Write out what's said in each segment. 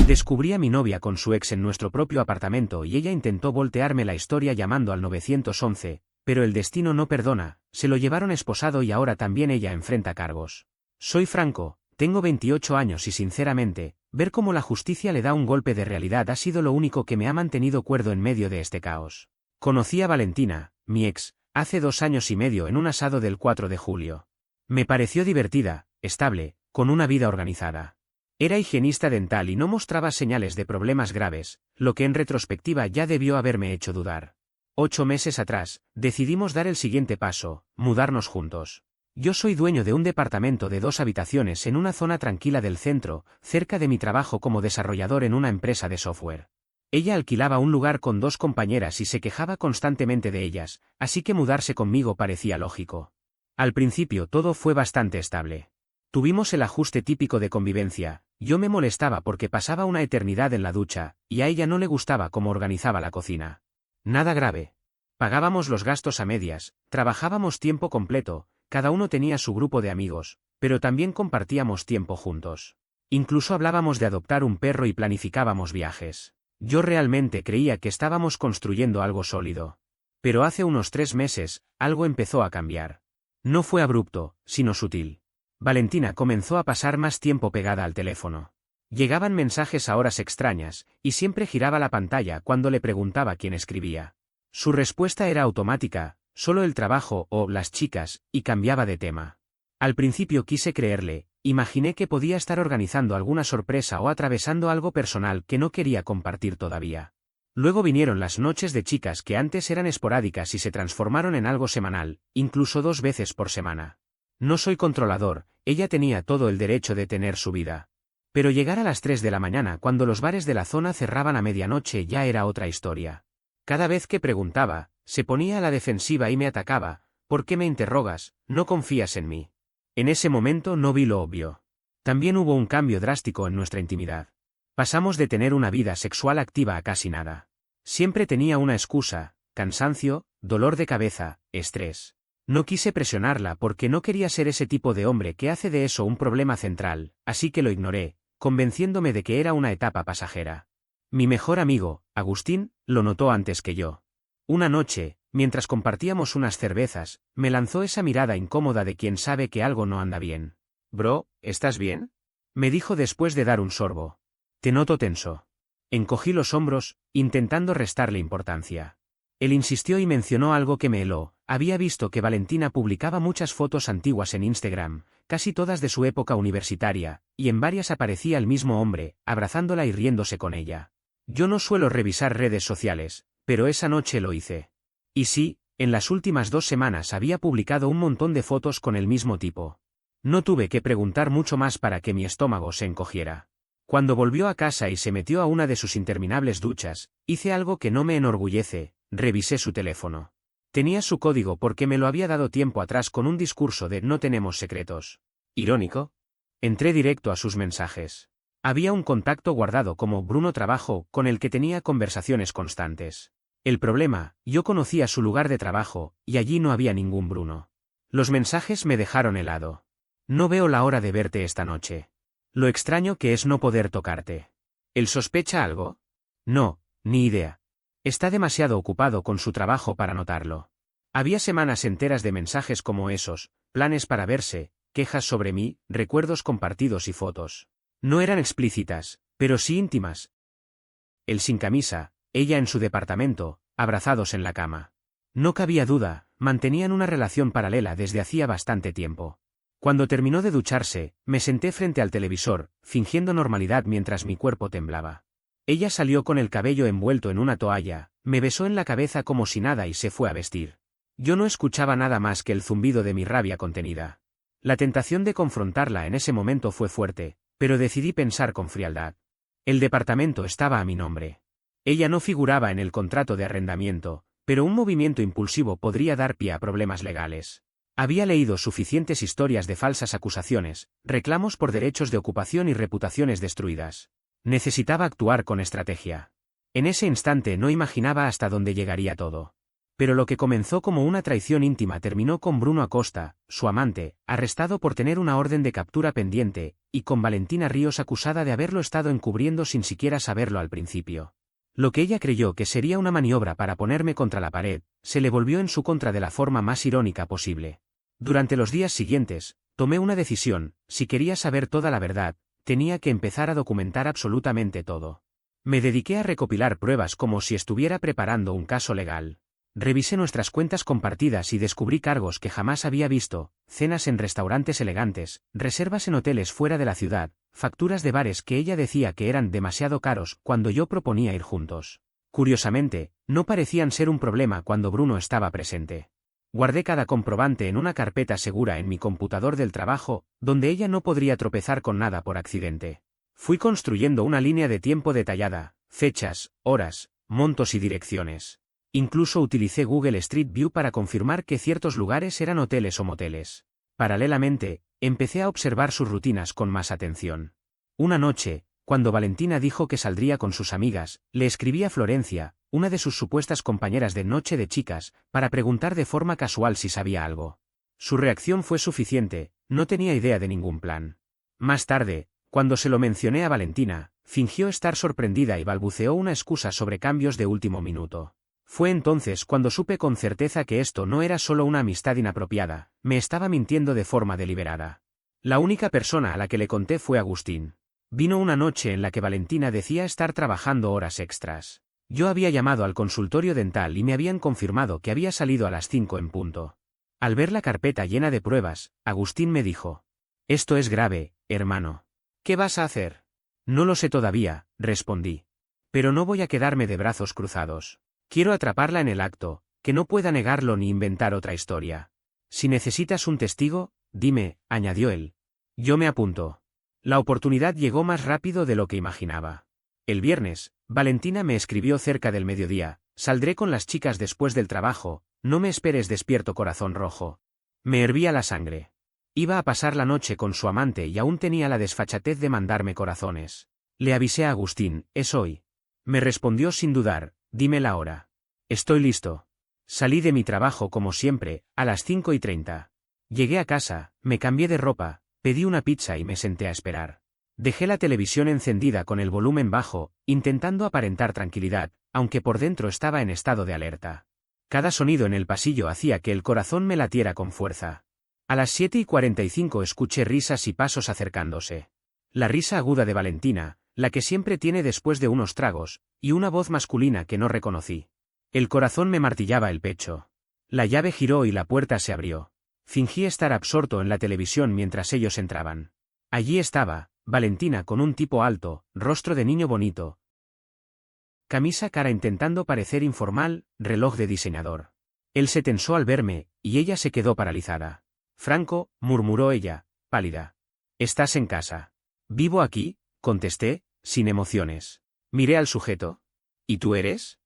Descubrí a mi novia con su ex en nuestro propio apartamento y ella intentó voltearme la historia llamando al 911, pero el destino no perdona, se lo llevaron esposado y ahora también ella enfrenta cargos. Soy franco, tengo 28 años y sinceramente, ver cómo la justicia le da un golpe de realidad ha sido lo único que me ha mantenido cuerdo en medio de este caos. Conocí a Valentina, mi ex, hace 2 años y medio en un asado del 4 de julio. Me pareció divertida, estable, con una vida organizada. Era higienista dental y no mostraba señales de problemas graves, lo que en retrospectiva ya debió haberme hecho dudar. 8 meses atrás, decidimos dar el siguiente paso, mudarnos juntos. Yo soy dueño de un departamento de 2 habitaciones en una zona tranquila del centro, cerca de mi trabajo como desarrollador en una empresa de software. Ella alquilaba un lugar con 2 compañeras y se quejaba constantemente de ellas, así que mudarse conmigo parecía lógico. Al principio todo fue bastante estable. Tuvimos el ajuste típico de convivencia, yo me molestaba porque pasaba una eternidad en la ducha, y a ella no le gustaba cómo organizaba la cocina. Nada grave. Pagábamos los gastos a medias, trabajábamos tiempo completo, cada uno tenía su grupo de amigos, pero también compartíamos tiempo juntos. Incluso hablábamos de adoptar un perro y planificábamos viajes. Yo realmente creía que estábamos construyendo algo sólido. Pero hace unos 3 meses, algo empezó a cambiar. No fue abrupto, sino sutil. Valentina comenzó a pasar más tiempo pegada al teléfono. Llegaban mensajes a horas extrañas, y siempre giraba la pantalla cuando le preguntaba quién escribía. Su respuesta era automática, solo el trabajo o las chicas, y cambiaba de tema. Al principio quise creerle, imaginé que podía estar organizando alguna sorpresa o atravesando algo personal que no quería compartir todavía. Luego vinieron las noches de chicas que antes eran esporádicas y se transformaron en algo semanal, incluso 2 veces por semana. No soy controlador, ella tenía todo el derecho de tener su vida. Pero llegar a las 3 de la mañana cuando los bares de la zona cerraban a medianoche ya era otra historia. Cada vez que preguntaba, se ponía a la defensiva y me atacaba. ¿Por qué me interrogas? ¿No confías en mí? En ese momento no vi lo obvio. También hubo un cambio drástico en nuestra intimidad. Pasamos de tener una vida sexual activa a casi nada. Siempre tenía una excusa: cansancio, dolor de cabeza, estrés. No quise presionarla porque no quería ser ese tipo de hombre que hace de eso un problema central, así que lo ignoré, convenciéndome de que era una etapa pasajera. Mi mejor amigo, Agustín, lo notó antes que yo. Una noche, mientras compartíamos unas cervezas, me lanzó esa mirada incómoda de quien sabe que algo no anda bien. «Bro, ¿estás bien?», me dijo después de dar un sorbo. «Te noto tenso». Encogí los hombros, intentando restarle importancia. Él insistió y mencionó algo que me heló. Había visto que Valentina publicaba muchas fotos antiguas en Instagram, casi todas de su época universitaria, y en varias aparecía el mismo hombre, abrazándola y riéndose con ella. Yo no suelo revisar redes sociales, pero esa noche lo hice. Y sí, en las últimas 2 semanas había publicado un montón de fotos con el mismo tipo. No tuve que preguntar mucho más para que mi estómago se encogiera. Cuando volvió a casa y se metió a una de sus interminables duchas, hice algo que no me enorgullece: revisé su teléfono. Tenía su código porque me lo había dado tiempo atrás con un discurso de «no tenemos secretos». ¿Irónico? Entré directo a sus mensajes. Había un contacto guardado como Bruno Trabajo con el que tenía conversaciones constantes. El problema: yo conocía su lugar de trabajo, y allí no había ningún Bruno. Los mensajes me dejaron helado. «No veo la hora de verte esta noche. Lo extraño que es no poder tocarte». ¿Él sospecha algo? No, ni idea. Está demasiado ocupado con su trabajo para notarlo. Había semanas enteras de mensajes como esos: planes para verse, quejas sobre mí, recuerdos compartidos y fotos. No eran explícitas, pero sí íntimas. Él sin camisa, ella en su departamento, abrazados en la cama. No cabía duda, mantenían una relación paralela desde hacía bastante tiempo. Cuando terminó de ducharse, me senté frente al televisor, fingiendo normalidad mientras mi cuerpo temblaba. Ella salió con el cabello envuelto en una toalla, me besó en la cabeza como si nada y se fue a vestir. Yo no escuchaba nada más que el zumbido de mi rabia contenida. La tentación de confrontarla en ese momento fue fuerte, pero decidí pensar con frialdad. El departamento estaba a mi nombre. Ella no figuraba en el contrato de arrendamiento, pero un movimiento impulsivo podría dar pie a problemas legales. Había leído suficientes historias de falsas acusaciones, reclamos por derechos de ocupación y reputaciones destruidas. Necesitaba actuar con estrategia. En ese instante no imaginaba hasta dónde llegaría todo. Pero lo que comenzó como una traición íntima terminó con Bruno Acosta, su amante, arrestado por tener una orden de captura pendiente, y con Valentina Ríos acusada de haberlo estado encubriendo sin siquiera saberlo al principio. Lo que ella creyó que sería una maniobra para ponerme contra la pared, se le volvió en su contra de la forma más irónica posible. Durante los días siguientes, tomé una decisión: si quería saber toda la verdad, tenía que empezar a documentar absolutamente todo. Me dediqué a recopilar pruebas como si estuviera preparando un caso legal. Revisé nuestras cuentas compartidas y descubrí cargos que jamás había visto: cenas en restaurantes elegantes, reservas en hoteles fuera de la ciudad, facturas de bares que ella decía que eran demasiado caros cuando yo proponía ir juntos. Curiosamente, no parecían ser un problema cuando Bruno estaba presente. Guardé cada comprobante en una carpeta segura en mi computador del trabajo, donde ella no podría tropezar con nada por accidente. Fui construyendo una línea de tiempo detallada: fechas, horas, montos y direcciones. Incluso utilicé Google Street View para confirmar que ciertos lugares eran hoteles o moteles. Paralelamente, empecé a observar sus rutinas con más atención. Una noche, cuando Valentina dijo que saldría con sus amigas, le escribí a Florencia, una de sus supuestas compañeras de noche de chicas, para preguntar de forma casual si sabía algo. Su reacción fue suficiente: no tenía idea de ningún plan. Más tarde, cuando se lo mencioné a Valentina, fingió estar sorprendida y balbuceó una excusa sobre cambios de último minuto. Fue entonces cuando supe con certeza que esto no era solo una amistad inapropiada, me estaba mintiendo de forma deliberada. La única persona a la que le conté fue Agustín. Vino una noche en la que Valentina decía estar trabajando horas extras. Yo había llamado al consultorio dental y me habían confirmado que había salido a las 5 en punto. Al ver la carpeta llena de pruebas, Agustín me dijo: «Esto es grave, hermano. ¿Qué vas a hacer?» «No lo sé todavía», respondí. «Pero no voy a quedarme de brazos cruzados. Quiero atraparla en el acto, que no pueda negarlo ni inventar otra historia. Si necesitas un testigo, dime», añadió él. Yo me apunto. La oportunidad llegó más rápido de lo que imaginaba. El viernes, Valentina me escribió cerca del mediodía: «Saldré con las chicas después del trabajo, no me esperes despierto, corazón rojo». Me hervía la sangre. Iba a pasar la noche con su amante y aún tenía la desfachatez de mandarme corazones. Le avisé a Agustín: «Es hoy». Me respondió sin dudar: «Dime la hora». «Estoy listo». Salí de mi trabajo como siempre, a las 5:30. Llegué a casa, me cambié de ropa, pedí una pizza y me senté a esperar. Dejé la televisión encendida con el volumen bajo, intentando aparentar tranquilidad, aunque por dentro estaba en estado de alerta. Cada sonido en el pasillo hacía que el corazón me latiera con fuerza. A las 7:45 escuché risas y pasos acercándose. La risa aguda de Valentina, la que siempre tiene después de unos tragos, y una voz masculina que no reconocí. El corazón me martillaba el pecho. La llave giró y la puerta se abrió. Fingí estar absorto en la televisión mientras ellos entraban. Allí estaba, Valentina con un tipo alto, rostro de niño bonito. Camisa cara intentando parecer informal, reloj de diseñador. Él se tensó al verme, y ella se quedó paralizada. «Franco», murmuró ella, pálida. «¿Estás en casa?» «Vivo aquí», contesté, sin emociones. Miré al sujeto. «¿Y tú eres?»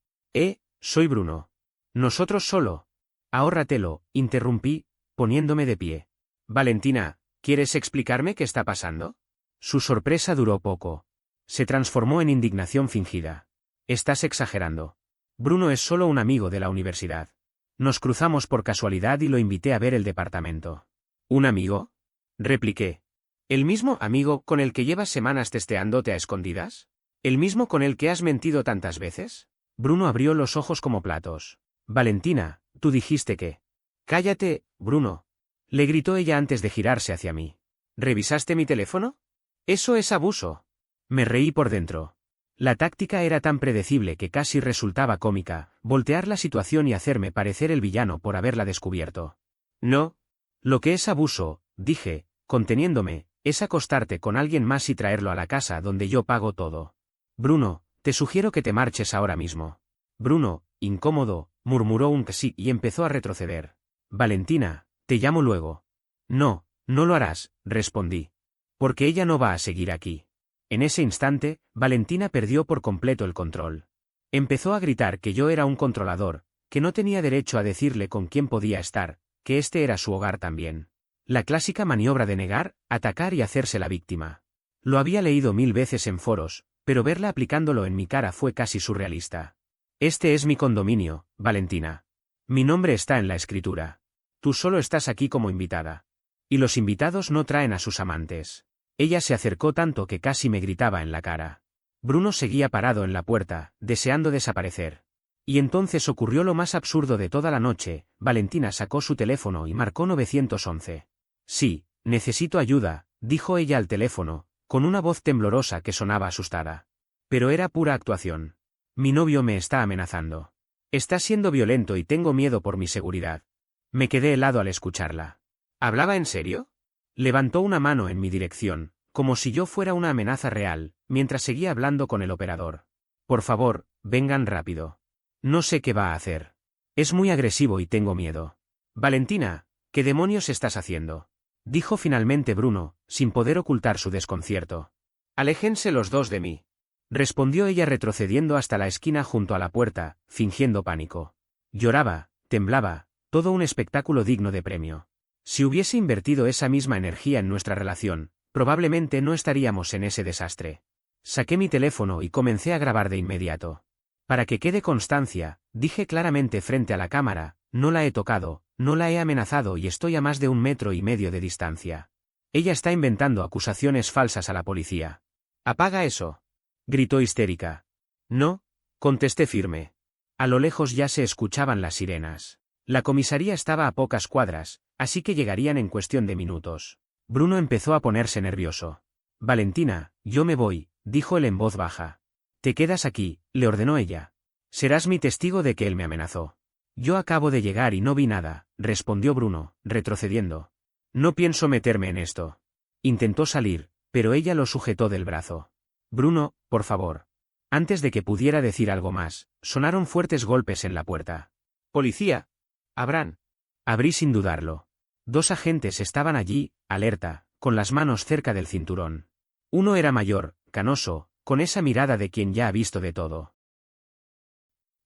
«Soy Bruno». «¿Nosotros solo?» «Ahórratelo», interrumpí, poniéndome de pie. «Valentina, ¿quieres explicarme qué está pasando?» Su sorpresa duró poco. Se transformó en indignación fingida. «Estás exagerando. Bruno es solo un amigo de la universidad. Nos cruzamos por casualidad y lo invité a ver el departamento». «¿Un amigo?», repliqué. «¿El mismo amigo con el que llevas semanas testeándote a escondidas? ¿El mismo con el que has mentido tantas veces?» Bruno abrió los ojos como platos. «Valentina, tú dijiste que...». «Cállate, Bruno», le gritó ella antes de girarse hacia mí. «¿Revisaste mi teléfono? Eso es abuso». Me reí por dentro. La táctica era tan predecible que casi resultaba cómica: voltear la situación y hacerme parecer el villano por haberla descubierto. «No. Lo que es abuso», dije, conteniéndome, «es acostarte con alguien más y traerlo a la casa donde yo pago todo. Bruno, te sugiero que te marches ahora mismo». Bruno, incómodo, murmuró un que sí y empezó a retroceder. «Valentina, te llamo luego». «No, no lo harás», respondí. «Porque ella no va a seguir aquí». En ese instante, Valentina perdió por completo el control. Empezó a gritar que yo era un controlador, que no tenía derecho a decirle con quién podía estar, que este era su hogar también. La clásica maniobra de negar, atacar y hacerse la víctima. Lo había leído 1000 veces en foros, pero verla aplicándolo en mi cara fue casi surrealista. «Este es mi condominio, Valentina. Mi nombre está en la escritura. Tú solo estás aquí como invitada. Y los invitados no traen a sus amantes. Ella se acercó tanto que casi me gritaba en la cara. Bruno seguía parado en la puerta, deseando desaparecer. Y entonces ocurrió lo más absurdo de toda la noche. Valentina sacó su teléfono y marcó 911. Sí, necesito ayuda, dijo ella al teléfono, con una voz temblorosa que sonaba asustada. Pero era pura actuación. Mi novio me está amenazando. Está siendo violento y tengo miedo por mi seguridad. Me quedé helado al escucharla. ¿Hablaba en serio? Levantó una mano en mi dirección, como si yo fuera una amenaza real, mientras seguía hablando con el operador. Por favor, vengan rápido. No sé qué va a hacer. Es muy agresivo y tengo miedo. Valentina, ¿qué demonios estás haciendo? Dijo finalmente Bruno, sin poder ocultar su desconcierto. Aléjense los dos de mí. Respondió ella retrocediendo hasta la esquina junto a la puerta, fingiendo pánico. Lloraba, temblaba, todo un espectáculo digno de premio. Si hubiese invertido esa misma energía en nuestra relación, probablemente no estaríamos en ese desastre. Saqué mi teléfono y comencé a grabar de inmediato. Para que quede constancia, dije claramente frente a la cámara, no la he tocado, no la he amenazado y estoy a más de 1,5 metros de distancia. Ella está inventando acusaciones falsas a la policía. «¡Apaga eso!», gritó histérica. «No», contesté firme. A lo lejos ya se escuchaban las sirenas. La comisaría estaba a pocas cuadras, así que llegarían en cuestión de minutos. Bruno empezó a ponerse nervioso. «Valentina, yo me voy», dijo él en voz baja. «Te quedas aquí», le ordenó ella. «Serás mi testigo de que él me amenazó». «Yo acabo de llegar y no vi nada», respondió Bruno, retrocediendo. «No pienso meterme en esto». Intentó salir, pero ella lo sujetó del brazo. «Bruno, por favor». Antes de que pudiera decir algo más, sonaron fuertes golpes en la puerta. «Policía. Abran». Abrí sin dudarlo. 2 agentes estaban allí, alerta, con las manos cerca del cinturón. Uno era mayor, canoso, con esa mirada de quien ya ha visto de todo.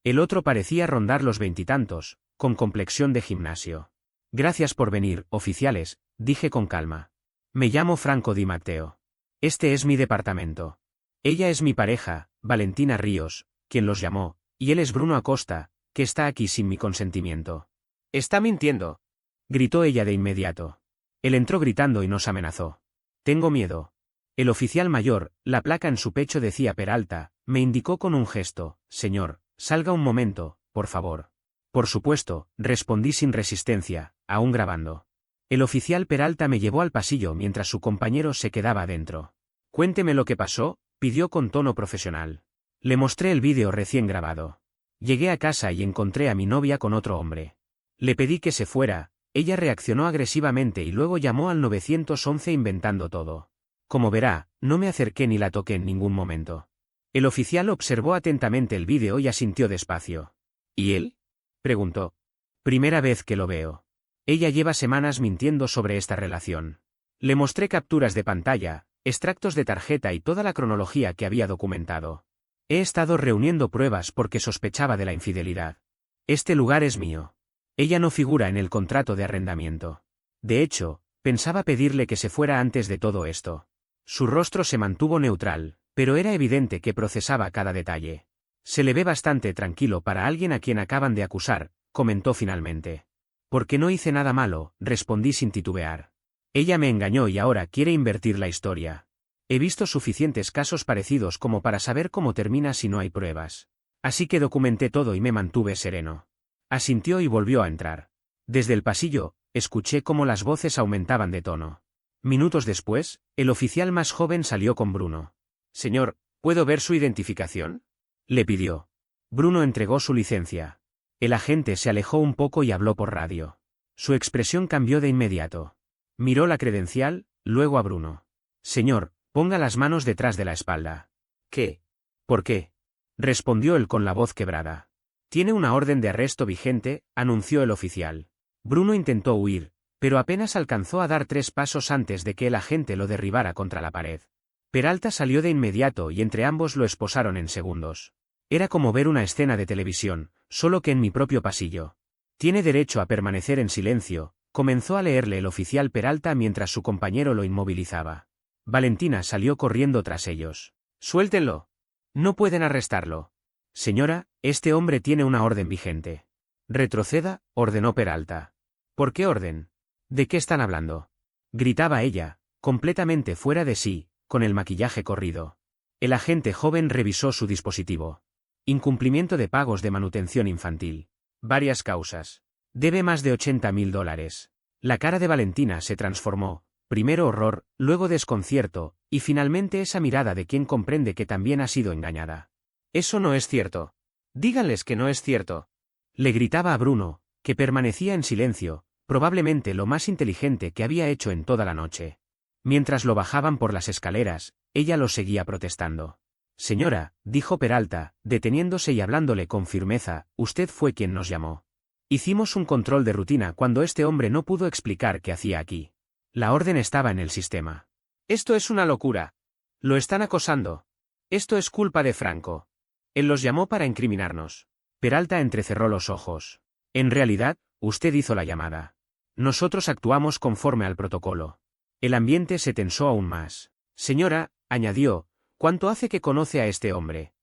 El otro parecía rondar los 20 y tantos, con complexión de gimnasio. «Gracias por venir, oficiales», dije con calma. «Me llamo Franco Di Matteo. Este es mi departamento. Ella es mi pareja, Valentina Ríos, quien los llamó, y él es Bruno Acosta, que está aquí sin mi consentimiento». «Está mintiendo», gritó ella de inmediato. Él entró gritando y nos amenazó. «Tengo miedo». El oficial mayor, la placa en su pecho decía Peralta, me indicó con un gesto: «Señor, salga un momento, por favor». «Por supuesto», respondí sin resistencia, aún grabando. El oficial Peralta me llevó al pasillo mientras su compañero se quedaba adentro. «Cuénteme lo que pasó», pidió con tono profesional. Le mostré el vídeo recién grabado. Llegué a casa y encontré a mi novia con otro hombre. Le pedí que se fuera, ella reaccionó agresivamente y luego llamó al 911 inventando todo. Como verá, no me acerqué ni la toqué en ningún momento. El oficial observó atentamente el vídeo y asintió despacio. «¿Y él?», preguntó. «Primera vez que lo veo. Ella lleva semanas mintiendo sobre esta relación». Le mostré capturas de pantalla, extractos de tarjeta y toda la cronología que había documentado. «He estado reuniendo pruebas porque sospechaba de la infidelidad. Este lugar es mío. Ella no figura en el contrato de arrendamiento. De hecho, pensaba pedirle que se fuera antes de todo esto». Su rostro se mantuvo neutral, pero era evidente que procesaba cada detalle. «Se le ve bastante tranquilo para alguien a quien acaban de acusar», comentó finalmente. «Porque no hice nada malo», respondí sin titubear. «Ella me engañó y ahora quiere invertir la historia. He visto suficientes casos parecidos como para saber cómo termina si no hay pruebas. Así que documenté todo y me mantuve sereno». Asintió y volvió a entrar. Desde el pasillo, escuché cómo las voces aumentaban de tono. Minutos después, el oficial más joven salió con Bruno. «Señor, ¿puedo ver su identificación?», le pidió. Bruno entregó su licencia. El agente se alejó un poco y habló por radio. Su expresión cambió de inmediato. Miró la credencial, luego a Bruno. «Señor, ponga las manos detrás de la espalda». «¿Qué? ¿Por qué?», respondió él con la voz quebrada. «Tiene una orden de arresto vigente», anunció el oficial. Bruno intentó huir, pero apenas alcanzó a dar 3 pasos antes de que el agente lo derribara contra la pared. Peralta salió de inmediato y entre ambos lo esposaron en segundos. Era como ver una escena de televisión, solo que en mi propio pasillo. «Tiene derecho a permanecer en silencio», comenzó a leerle el oficial Peralta mientras su compañero lo inmovilizaba. Valentina salió corriendo tras ellos. «Suéltenlo. No pueden arrestarlo». «Señora, este hombre tiene una orden vigente». Retroceda, ordenó Peralta. ¿Por qué orden? ¿De qué están hablando? Gritaba ella, completamente fuera de sí, con el maquillaje corrido. El agente joven revisó su dispositivo. Incumplimiento de pagos de manutención infantil. Varias causas. Debe más de $80.000. La cara de Valentina se transformó, primero horror, luego desconcierto, y finalmente esa mirada de quien comprende que también ha sido engañada. Eso no es cierto. Díganles que no es cierto. Le gritaba a Bruno, que permanecía en silencio, probablemente lo más inteligente que había hecho en toda la noche. Mientras lo bajaban por las escaleras, ella lo seguía protestando. Señora, dijo Peralta, deteniéndose y hablándole con firmeza, usted fue quien nos llamó. Hicimos un control de rutina cuando este hombre no pudo explicar qué hacía aquí. La orden estaba en el sistema. Esto es una locura. Lo están acosando. Esto es culpa de Franco. Él los llamó para incriminarnos. Peralta entrecerró los ojos. En realidad, usted hizo la llamada. Nosotros actuamos conforme al protocolo. El ambiente se tensó aún más. Señora, añadió, ¿cuánto hace que conoce a este hombre?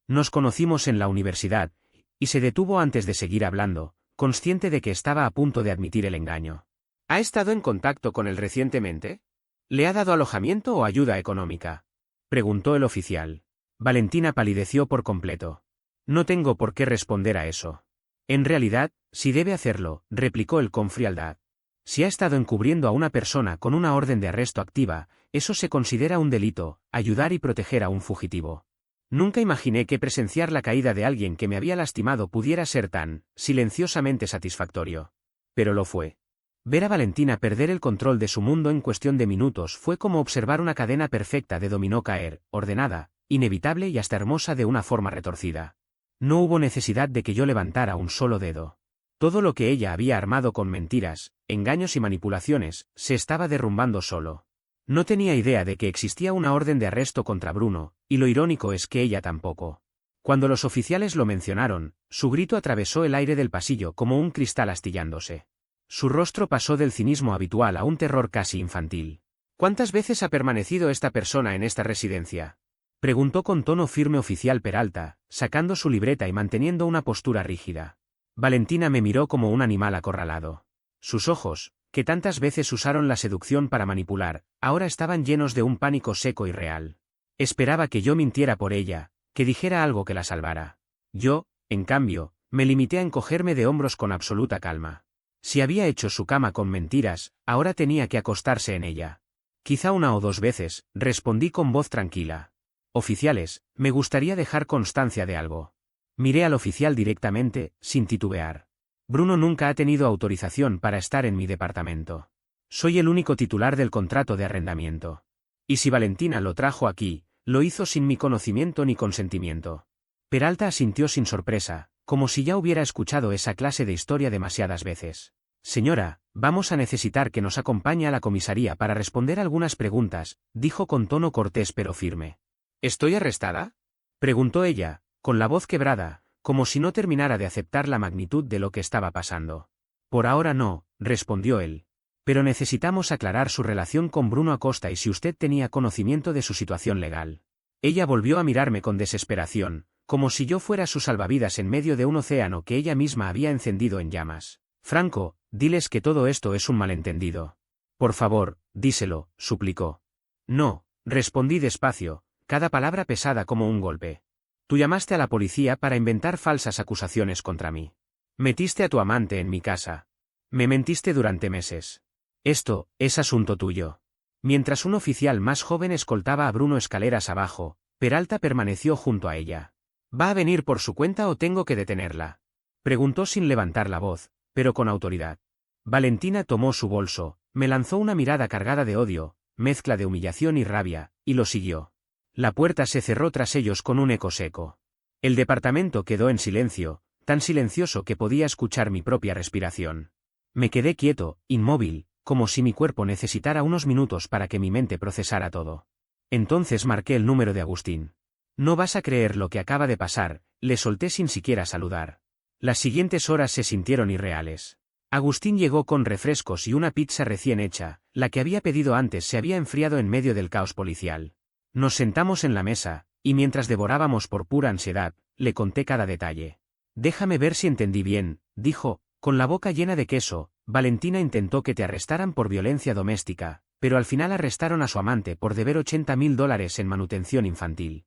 Nos conocimos en la universidad, y se detuvo antes de seguir hablando, consciente de que estaba a punto de admitir el engaño. ¿Ha estado en contacto con él recientemente? ¿Le ha dado alojamiento o ayuda económica? Preguntó el oficial. Valentina palideció por completo. No tengo por qué responder a eso. En realidad, si debe hacerlo, replicó él con frialdad. Si ha estado encubriendo a una persona con una orden de arresto activa, eso se considera un delito, ayudar y proteger a un fugitivo. Nunca imaginé que presenciar la caída de alguien que me había lastimado pudiera ser tan, silenciosamente satisfactorio. Pero lo fue. Ver a Valentina perder el control de su mundo en cuestión de minutos fue como observar una cadena perfecta de dominó caer, ordenada, inevitable y hasta hermosa de una forma retorcida. No hubo necesidad de que yo levantara un solo dedo. Todo lo que ella había armado con mentiras, engaños y manipulaciones, se estaba derrumbando solo. No tenía idea de que existía una orden de arresto contra Bruno, y lo irónico es que ella tampoco. Cuando los oficiales lo mencionaron, su grito atravesó el aire del pasillo como un cristal astillándose. Su rostro pasó del cinismo habitual a un terror casi infantil. ¿Cuántas veces ha permanecido esta persona en esta residencia? Preguntó con tono firme oficial Peralta, sacando su libreta y manteniendo una postura rígida. Valentina me miró como un animal acorralado. Sus ojos, que tantas veces usaron la seducción para manipular, ahora estaban llenos de un pánico seco y real. Esperaba que yo mintiera por ella, que dijera algo que la salvara. Yo, en cambio, me limité a encogerme de hombros con absoluta calma. Si había hecho su cama con mentiras, ahora tenía que acostarse en ella. Quizá una o dos veces, respondí con voz tranquila. Oficiales, me gustaría dejar constancia de algo. Miré al oficial directamente, sin titubear. Bruno nunca ha tenido autorización para estar en mi departamento. Soy el único titular del contrato de arrendamiento. Y si Valentina lo trajo aquí, lo hizo sin mi conocimiento ni consentimiento. Peralta asintió sin sorpresa, como si ya hubiera escuchado esa clase de historia demasiadas veces. Señora, vamos a necesitar que nos acompañe a la comisaría para responder algunas preguntas, dijo con tono cortés pero firme. ¿Estoy arrestada? Preguntó ella, con la voz quebrada, como si no terminara de aceptar la magnitud de lo que estaba pasando. Por ahora no, respondió él. Pero necesitamos aclarar su relación con Bruno Acosta y si usted tenía conocimiento de su situación legal. Ella volvió a mirarme con desesperación, como si yo fuera su salvavidas en medio de un océano que ella misma había encendido en llamas. Franco, diles que todo esto es un malentendido. Por favor, díselo, suplicó. No, respondí despacio, cada palabra pesada como un golpe. Tú llamaste a la policía para inventar falsas acusaciones contra mí. Metiste a tu amante en mi casa. Me mentiste durante meses. Esto es asunto tuyo. Mientras un oficial más joven escoltaba a Bruno escaleras abajo, Peralta permaneció junto a ella. ¿Va a venir por su cuenta o tengo que detenerla? Preguntó sin levantar la voz, pero con autoridad. Valentina tomó su bolso, me lanzó una mirada cargada de odio, mezcla de humillación y rabia, y lo siguió. La puerta se cerró tras ellos con un eco seco. El departamento quedó en silencio, tan silencioso que podía escuchar mi propia respiración. Me quedé quieto, inmóvil, como si mi cuerpo necesitara unos minutos para que mi mente procesara todo. Entonces marqué el número de Agustín. No vas a creer lo que acaba de pasar, le solté sin siquiera saludar. Las siguientes horas se sintieron irreales. Agustín llegó con refrescos y una pizza recién hecha, la que había pedido antes se había enfriado en medio del caos policial. Nos sentamos en la mesa, y mientras devorábamos por pura ansiedad, le conté cada detalle. Déjame ver si entendí bien, dijo, con la boca llena de queso. Valentina intentó que te arrestaran por violencia doméstica, pero al final arrestaron a su amante por deber $80.000 en manutención infantil.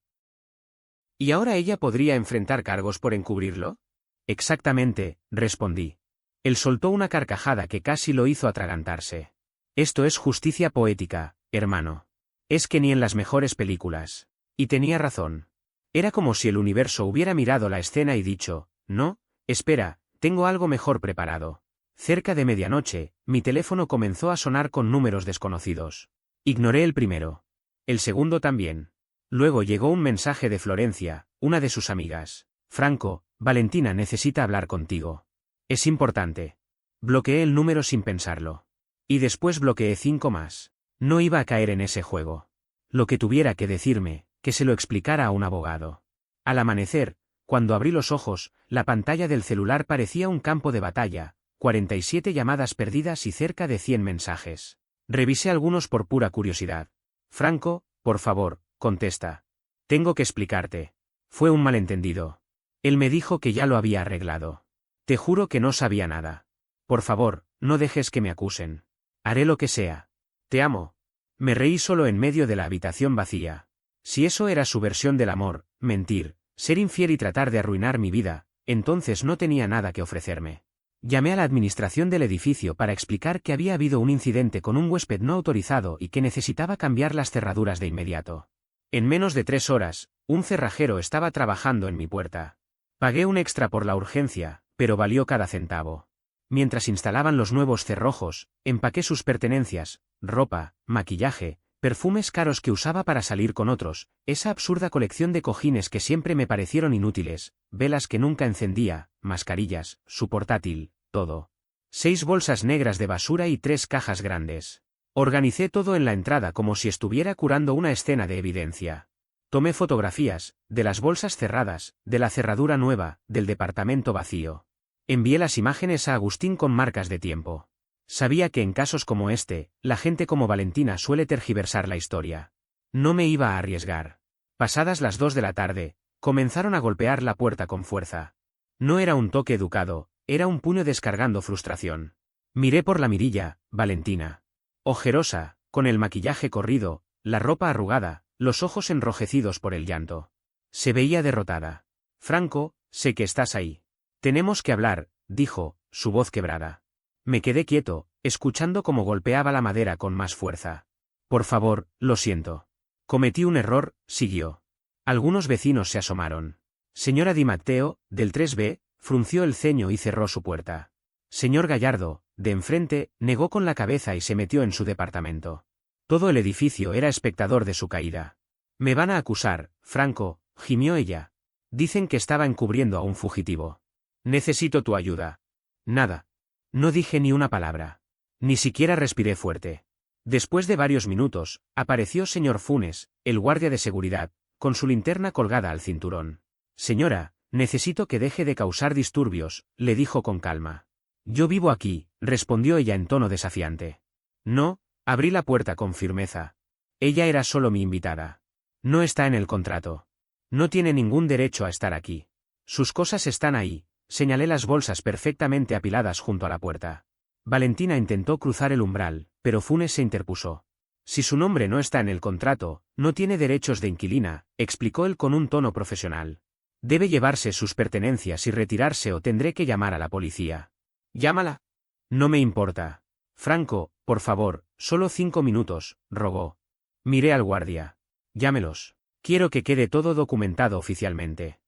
¿Y ahora ella podría enfrentar cargos por encubrirlo? Exactamente, respondí. Él soltó una carcajada que casi lo hizo atragantarse. Esto es justicia poética, hermano. Es que ni en las mejores películas. Y tenía razón. Era como si el universo hubiera mirado la escena y dicho, no, espera, tengo algo mejor preparado. Cerca de medianoche, mi teléfono comenzó a sonar con números desconocidos. Ignoré el primero. El segundo también. Luego llegó un mensaje de Florencia, una de sus amigas. Franco, Valentina necesita hablar contigo. Es importante. Bloqueé el número sin pensarlo. Y después bloqueé 5 más. No iba a caer en ese juego. Lo que tuviera que decirme, que se lo explicara a un abogado. Al amanecer, cuando abrí los ojos, la pantalla del celular parecía un campo de batalla, 47 llamadas perdidas y cerca de 100 mensajes. Revisé algunos por pura curiosidad. Franco, por favor, contesta. Tengo que explicarte. Fue un malentendido. Él me dijo que ya lo había arreglado. Te juro que no sabía nada. Por favor, no dejes que me acusen. Haré lo que sea. Te amo. Me reí solo en medio de la habitación vacía. Si eso era su versión del amor, mentir, ser infiel y tratar de arruinar mi vida, entonces no tenía nada que ofrecerme. Llamé a la administración del edificio para explicar que había habido un incidente con un huésped no autorizado y que necesitaba cambiar las cerraduras de inmediato. En menos de 3 horas, un cerrajero estaba trabajando en mi puerta. Pagué un extra por la urgencia, pero valió cada centavo. Mientras instalaban los nuevos cerrojos, empaqué sus pertenencias, ropa, maquillaje, perfumes caros que usaba para salir con otros, esa absurda colección de cojines que siempre me parecieron inútiles, velas que nunca encendía, mascarillas, su portátil, todo. 6 bolsas negras de basura y 3 cajas grandes. Organicé todo en la entrada como si estuviera curando una escena de evidencia. Tomé fotografías, de las bolsas cerradas, de la cerradura nueva, del departamento vacío. Envié las imágenes a Agustín con marcas de tiempo. Sabía que en casos como este, la gente como Valentina suele tergiversar la historia. No me iba a arriesgar. Pasadas las 2 de la tarde, comenzaron a golpear la puerta con fuerza. No era un toque educado, era un puño descargando frustración. Miré por la mirilla, Valentina. Ojerosa, con el maquillaje corrido, la ropa arrugada, los ojos enrojecidos por el llanto. Se veía derrotada. Franco, sé que estás ahí. Tenemos que hablar, dijo, su voz quebrada. Me quedé quieto, escuchando cómo golpeaba la madera con más fuerza. Por favor, lo siento. Cometí un error, siguió. Algunos vecinos se asomaron. Señora Di Matteo, del 3B, frunció el ceño y cerró su puerta. Señor Gallardo, de enfrente, negó con la cabeza y se metió en su departamento. Todo el edificio era espectador de su caída. Me van a acusar, Franco, gimió ella. Dicen que estaba encubriendo a un fugitivo. Necesito tu ayuda. Nada. No dije ni una palabra. Ni siquiera respiré fuerte. Después de varios minutos, apareció señor Funes, el guardia de seguridad, con su linterna colgada al cinturón. Señora, necesito que deje de causar disturbios, le dijo con calma. Yo vivo aquí, respondió ella en tono desafiante. No, abrí la puerta con firmeza. Ella era solo mi invitada. No está en el contrato. No tiene ningún derecho a estar aquí. Sus cosas están ahí. Señalé las bolsas perfectamente apiladas junto a la puerta. Valentina intentó cruzar el umbral, pero Funes se interpuso. Si su nombre no está en el contrato, no tiene derechos de inquilina, explicó él con un tono profesional. Debe llevarse sus pertenencias y retirarse o tendré que llamar a la policía. Llámala. No me importa. Franco, por favor, solo 5 minutos, rogó. Miré al guardia. Llámelos. Quiero que quede todo documentado oficialmente.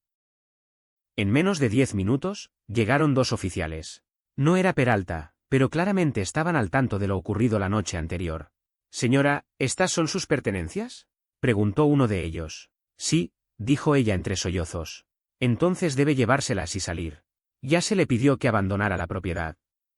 En menos de 10 minutos, llegaron 2 oficiales. No era Peralta, pero claramente estaban al tanto de lo ocurrido la noche anterior. Señora, ¿estas son sus pertenencias?, preguntó uno de ellos. Sí, dijo ella entre sollozos. Entonces debe llevárselas y salir. Ya se le pidió que abandonara la propiedad.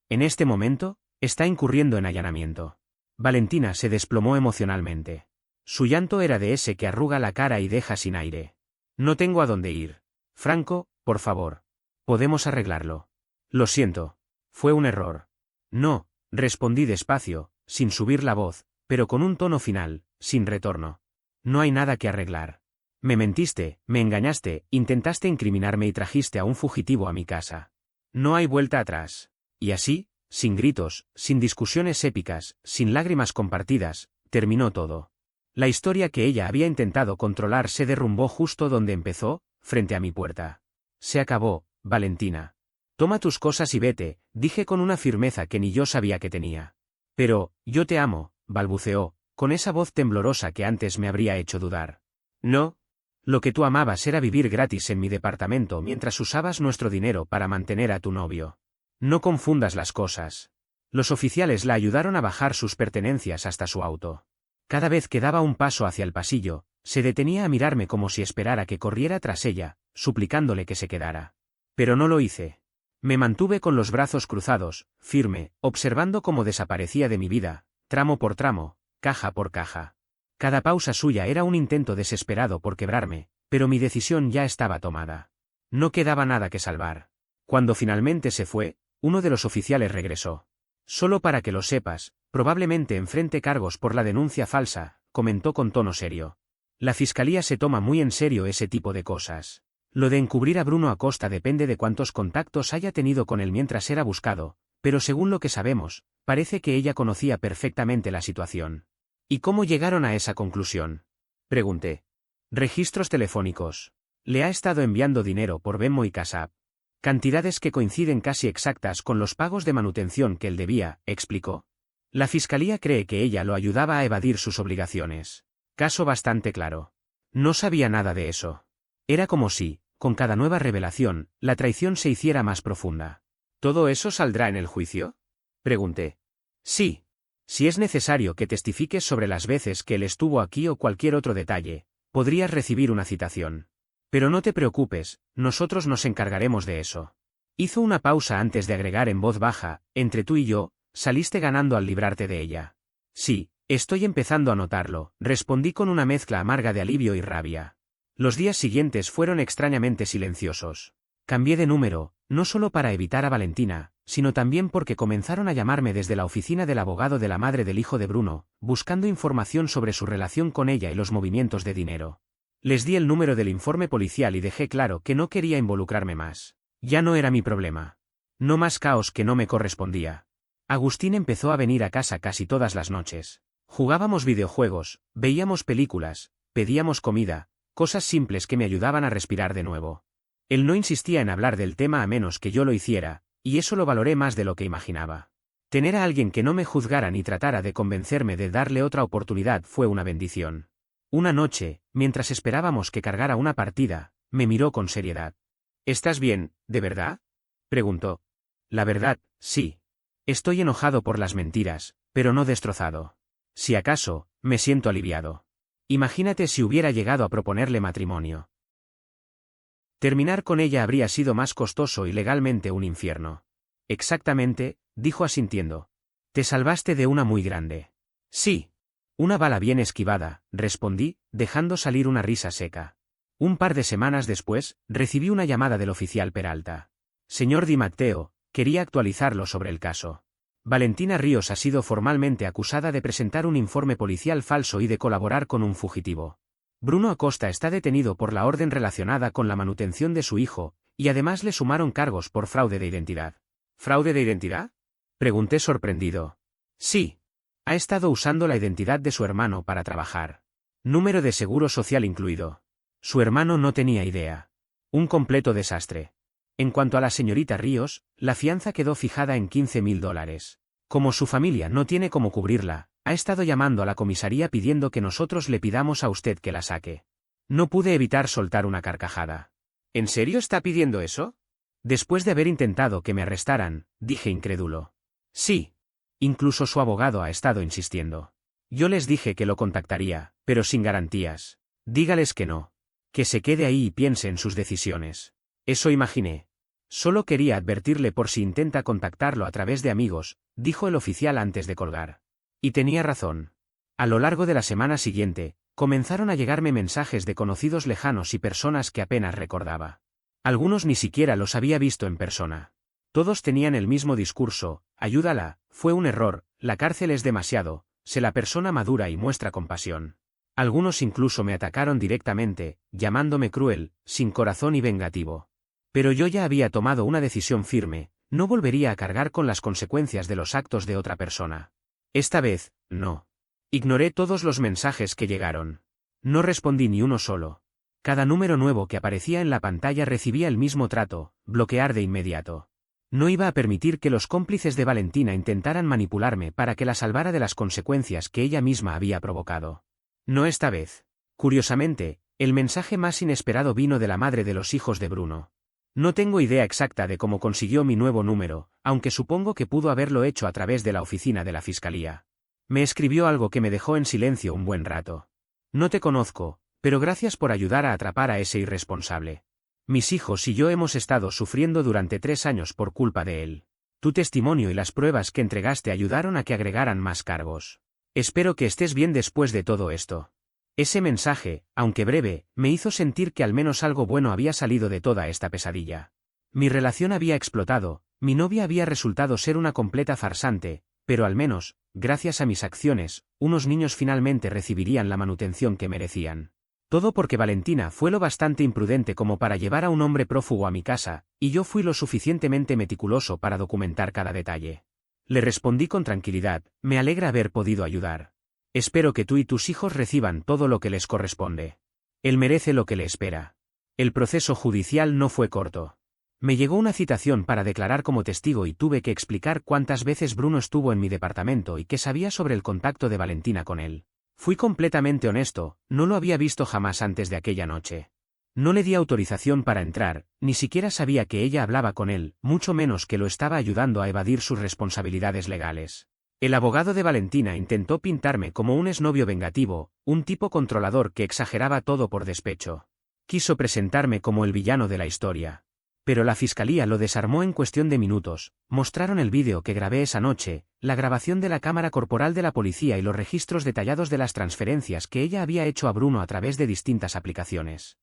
En este momento, está incurriendo en allanamiento. Valentina se desplomó emocionalmente. Su llanto era de ese que arruga la cara y deja sin aire. No tengo a dónde ir. Franco, por favor. Podemos arreglarlo. Lo siento. Fue un error. No, respondí despacio, sin subir la voz, pero con un tono final, sin retorno. No hay nada que arreglar. Me mentiste, me engañaste, intentaste incriminarme y trajiste a un fugitivo a mi casa. No hay vuelta atrás. Y así, sin gritos, sin discusiones épicas, sin lágrimas compartidas, terminó todo. La historia que ella había intentado controlar se derrumbó justo donde empezó, frente a mi puerta. Se acabó, Valentina. Toma tus cosas y vete, dije con una firmeza que ni yo sabía que tenía. Pero, yo te amo, balbuceó, con esa voz temblorosa que antes me habría hecho dudar. No. Lo que tú amabas era vivir gratis en mi departamento mientras usabas nuestro dinero para mantener a tu novio. No confundas las cosas. Los oficiales la ayudaron a bajar sus pertenencias hasta su auto. Cada vez que daba un paso hacia el pasillo, se detenía a mirarme como si esperara que corriera tras ella, suplicándole que se quedara. Pero no lo hice. Me mantuve con los brazos cruzados, firme, observando cómo desaparecía de mi vida, tramo por tramo, caja por caja. Cada pausa suya era un intento desesperado por quebrarme, pero mi decisión ya estaba tomada. No quedaba nada que salvar. Cuando finalmente se fue, uno de los oficiales regresó. Solo para que lo sepas, probablemente enfrente cargos por la denuncia falsa, comentó con tono serio. La fiscalía se toma muy en serio ese tipo de cosas. Lo de encubrir a Bruno Acosta depende de cuántos contactos haya tenido con él mientras era buscado, pero según lo que sabemos, parece que ella conocía perfectamente la situación. ¿Y cómo llegaron a esa conclusión? Pregunté. Registros telefónicos. Le ha estado enviando dinero por Venmo y Cash App. Cantidades que coinciden casi exactas con los pagos de manutención que él debía, explicó. La fiscalía cree que ella lo ayudaba a evadir sus obligaciones. Caso bastante claro. No sabía nada de eso. Era como si, con cada nueva revelación, la traición se hiciera más profunda. ¿Todo eso saldrá en el juicio? Pregunté. Sí. Si es necesario que testifiques sobre las veces que él estuvo aquí o cualquier otro detalle, podrías recibir una citación. Pero no te preocupes, nosotros nos encargaremos de eso. Hizo una pausa antes de agregar en voz baja, entre tú y yo, saliste ganando al librarte de ella. Sí, estoy empezando a notarlo, respondí con una mezcla amarga de alivio y rabia. Los días siguientes fueron extrañamente silenciosos. Cambié de número, no solo para evitar a Valentina, sino también porque comenzaron a llamarme desde la oficina del abogado de la madre del hijo de Bruno, buscando información sobre su relación con ella y los movimientos de dinero. Les di el número del informe policial y dejé claro que no quería involucrarme más. Ya no era mi problema. No más caos que no me correspondía. Agustín empezó a venir a casa casi todas las noches. Jugábamos videojuegos, veíamos películas, pedíamos comida, cosas simples que me ayudaban a respirar de nuevo. Él no insistía en hablar del tema a menos que yo lo hiciera, y eso lo valoré más de lo que imaginaba. Tener a alguien que no me juzgara ni tratara de convencerme de darle otra oportunidad fue una bendición. Una noche, mientras esperábamos que cargara una partida, me miró con seriedad. ¿Estás bien, de verdad? Preguntó. La verdad, sí. Estoy enojado por las mentiras, pero no destrozado. Si acaso, me siento aliviado. Imagínate si hubiera llegado a proponerle matrimonio. Terminar con ella habría sido más costoso y legalmente un infierno. Exactamente, dijo asintiendo. Te salvaste de una muy grande. Sí. Una bala bien esquivada, respondí, dejando salir una risa seca. Un par de semanas después, recibí una llamada del oficial Peralta. Señor Di Matteo, quería actualizarlo sobre el caso. Valentina Ríos ha sido formalmente acusada de presentar un informe policial falso y de colaborar con un fugitivo. Bruno Acosta está detenido por la orden relacionada con la manutención de su hijo, y además le sumaron cargos por fraude de identidad. ¿Fraude de identidad? Pregunté sorprendido. Sí. Ha estado usando la identidad de su hermano para trabajar. Número de seguro social incluido. Su hermano no tenía idea. Un completo desastre. En cuanto a la señorita Ríos, la fianza quedó fijada en $15.000. Como su familia no tiene cómo cubrirla, ha estado llamando a la comisaría pidiendo que nosotros le pidamos a usted que la saque. No pude evitar soltar una carcajada. ¿En serio está pidiendo eso? Después de haber intentado que me arrestaran, dije incrédulo. Sí. Incluso su abogado ha estado insistiendo. Yo les dije que lo contactaría, pero sin garantías. Dígales que no. Que se quede ahí y piense en sus decisiones. Eso imaginé. Solo quería advertirle por si intenta contactarlo a través de amigos, dijo el oficial antes de colgar. Y tenía razón. A lo largo de la semana siguiente, comenzaron a llegarme mensajes de conocidos lejanos y personas que apenas recordaba. Algunos ni siquiera los había visto en persona. Todos tenían el mismo discurso: ayúdala, fue un error, la cárcel es demasiado, sé la persona madura y muestra compasión. Algunos incluso me atacaron directamente, llamándome cruel, sin corazón y vengativo. Pero yo ya había tomado una decisión firme, no volvería a cargar con las consecuencias de los actos de otra persona. Esta vez, no. Ignoré todos los mensajes que llegaron. No respondí ni uno solo. Cada número nuevo que aparecía en la pantalla recibía el mismo trato, bloquear de inmediato. No iba a permitir que los cómplices de Valentina intentaran manipularme para que la salvara de las consecuencias que ella misma había provocado. No esta vez. Curiosamente, el mensaje más inesperado vino de la madre de los hijos de Bruno. No tengo idea exacta de cómo consiguió mi nuevo número, aunque supongo que pudo haberlo hecho a través de la oficina de la fiscalía. Me escribió algo que me dejó en silencio un buen rato. No te conozco, pero gracias por ayudar a atrapar a ese irresponsable. Mis hijos y yo hemos estado sufriendo durante 3 años por culpa de él. Tu testimonio y las pruebas que entregaste ayudaron a que agregaran más cargos. Espero que estés bien después de todo esto. Ese mensaje, aunque breve, me hizo sentir que al menos algo bueno había salido de toda esta pesadilla. Mi relación había explotado, mi novia había resultado ser una completa farsante, pero al menos, gracias a mis acciones, unos niños finalmente recibirían la manutención que merecían. Todo porque Valentina fue lo bastante imprudente como para llevar a un hombre prófugo a mi casa, y yo fui lo suficientemente meticuloso para documentar cada detalle. Le respondí con tranquilidad, me alegra haber podido ayudar. Espero que tú y tus hijos reciban todo lo que les corresponde. Él merece lo que le espera. El proceso judicial no fue corto. Me llegó una citación para declarar como testigo y tuve que explicar cuántas veces Bruno estuvo en mi departamento y qué sabía sobre el contacto de Valentina con él. Fui completamente honesto, no lo había visto jamás antes de aquella noche. No le di autorización para entrar, ni siquiera sabía que ella hablaba con él, mucho menos que lo estaba ayudando a evadir sus responsabilidades legales. El abogado de Valentina intentó pintarme como un exnovio vengativo, un tipo controlador que exageraba todo por despecho. Quiso presentarme como el villano de la historia. Pero la fiscalía lo desarmó en cuestión de minutos, mostraron el vídeo que grabé esa noche, la grabación de la cámara corporal de la policía y los registros detallados de las transferencias que ella había hecho a Bruno a través de distintas aplicaciones.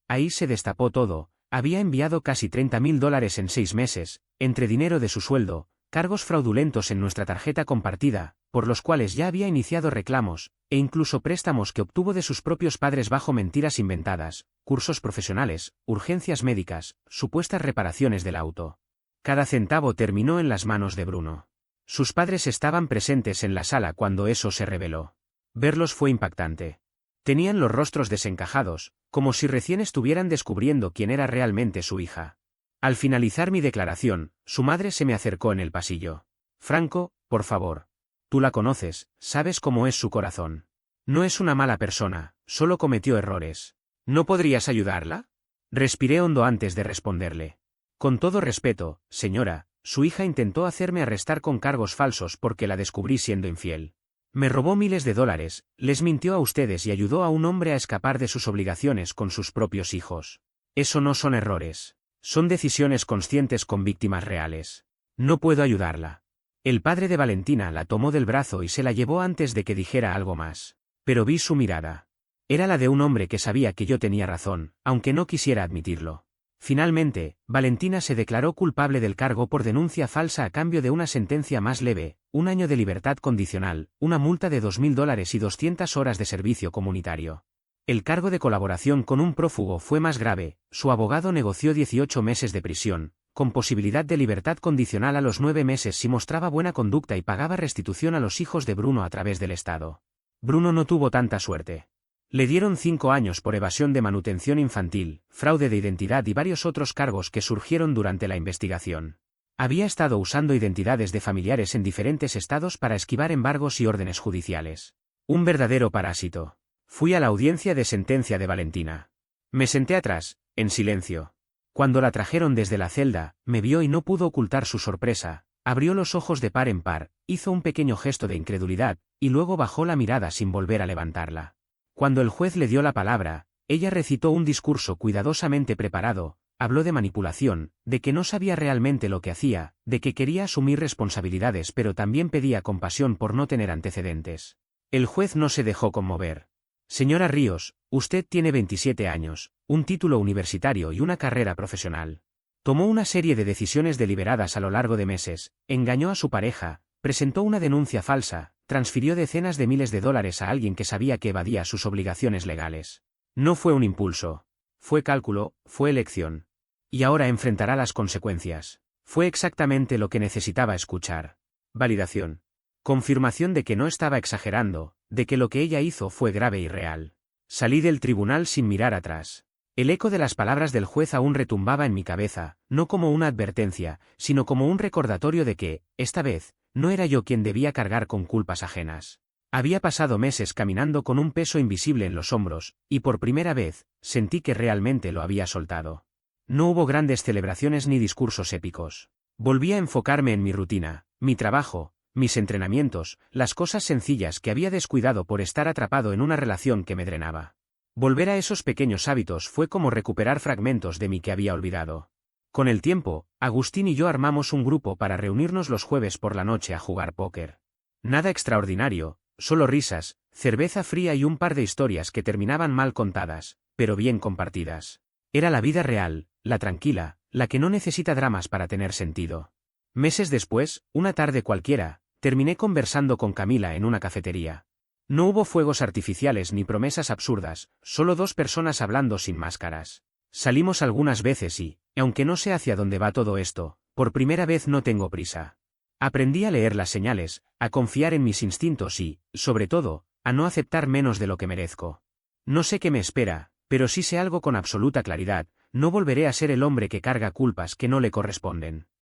Ahí se destapó todo, había enviado casi $30.000 en 6 meses, entre dinero de su sueldo, cargos fraudulentos en nuestra tarjeta compartida, por los cuales ya había iniciado reclamos, e incluso préstamos que obtuvo de sus propios padres bajo mentiras inventadas, cursos profesionales, urgencias médicas, supuestas reparaciones del auto. Cada centavo terminó en las manos de Bruno. Sus padres estaban presentes en la sala cuando eso se reveló. Verlos fue impactante. Tenían los rostros desencajados, como si recién estuvieran descubriendo quién era realmente su hija. Al finalizar mi declaración, su madre se me acercó en el pasillo. Franco, por favor. Tú la conoces, sabes cómo es su corazón. No es una mala persona, solo cometió errores. ¿No podrías ayudarla? Respiré hondo antes de responderle. Con todo respeto, señora, su hija intentó hacerme arrestar con cargos falsos porque la descubrí siendo infiel. Me robó miles de dólares, les mintió a ustedes y ayudó a un hombre a escapar de sus obligaciones con sus propios hijos. Eso no son errores. Son decisiones conscientes con víctimas reales. No puedo ayudarla. El padre de Valentina la tomó del brazo y se la llevó antes de que dijera algo más. Pero vi su mirada. Era la de un hombre que sabía que yo tenía razón, aunque no quisiera admitirlo. Finalmente, Valentina se declaró culpable del cargo por denuncia falsa a cambio de una sentencia más leve, 1 año de libertad condicional, una multa de $2.000 y 200 horas de servicio comunitario. El cargo de colaboración con un prófugo fue más grave, su abogado negoció 18 meses de prisión, con posibilidad de libertad condicional a los 9 meses si mostraba buena conducta y pagaba restitución a los hijos de Bruno a través del Estado. Bruno no tuvo tanta suerte. Le dieron 5 años por evasión de manutención infantil, fraude de identidad y varios otros cargos que surgieron durante la investigación. Había estado usando identidades de familiares en diferentes estados para esquivar embargos y órdenes judiciales. Un verdadero parásito. Fui a la audiencia de sentencia de Valentina. Me senté atrás, en silencio. Cuando la trajeron desde la celda, me vio y no pudo ocultar su sorpresa. Abrió los ojos de par en par, hizo un pequeño gesto de incredulidad, y luego bajó la mirada sin volver a levantarla. Cuando el juez le dio la palabra, ella recitó un discurso cuidadosamente preparado, habló de manipulación, de que no sabía realmente lo que hacía, de que quería asumir responsabilidades pero también pedía compasión por no tener antecedentes. El juez no se dejó conmover. Señora Ríos, usted tiene 27 años, un título universitario y una carrera profesional. Tomó una serie de decisiones deliberadas a lo largo de meses, engañó a su pareja, presentó una denuncia falsa, transfirió decenas de miles de dólares a alguien que sabía que evadía sus obligaciones legales. No fue un impulso. Fue cálculo, fue elección. Y ahora enfrentará las consecuencias. Fue exactamente lo que necesitaba escuchar. Validación. Confirmación de que no estaba exagerando, de que lo que ella hizo fue grave y real. Salí del tribunal sin mirar atrás. El eco de las palabras del juez aún retumbaba en mi cabeza, no como una advertencia, sino como un recordatorio de que, esta vez, no era yo quien debía cargar con culpas ajenas. Había pasado meses caminando con un peso invisible en los hombros, y por primera vez, sentí que realmente lo había soltado. No hubo grandes celebraciones ni discursos épicos. Volví a enfocarme en mi rutina, mi trabajo, mis entrenamientos, las cosas sencillas que había descuidado por estar atrapado en una relación que me drenaba. Volver a esos pequeños hábitos fue como recuperar fragmentos de mí que había olvidado. Con el tiempo, Agustín y yo armamos un grupo para reunirnos los jueves por la noche a jugar póker. Nada extraordinario, solo risas, cerveza fría y un par de historias que terminaban mal contadas, pero bien compartidas. Era la vida real, la tranquila, la que no necesita dramas para tener sentido. Meses después, una tarde cualquiera, terminé conversando con Camila en una cafetería. No hubo fuegos artificiales ni promesas absurdas, solo dos personas hablando sin máscaras. Salimos algunas veces y, aunque no sé hacia dónde va todo esto, por primera vez no tengo prisa. Aprendí a leer las señales, a confiar en mis instintos y, sobre todo, a no aceptar menos de lo que merezco. No sé qué me espera, pero sí sé algo con absoluta claridad: no volveré a ser el hombre que carga culpas que no le corresponden.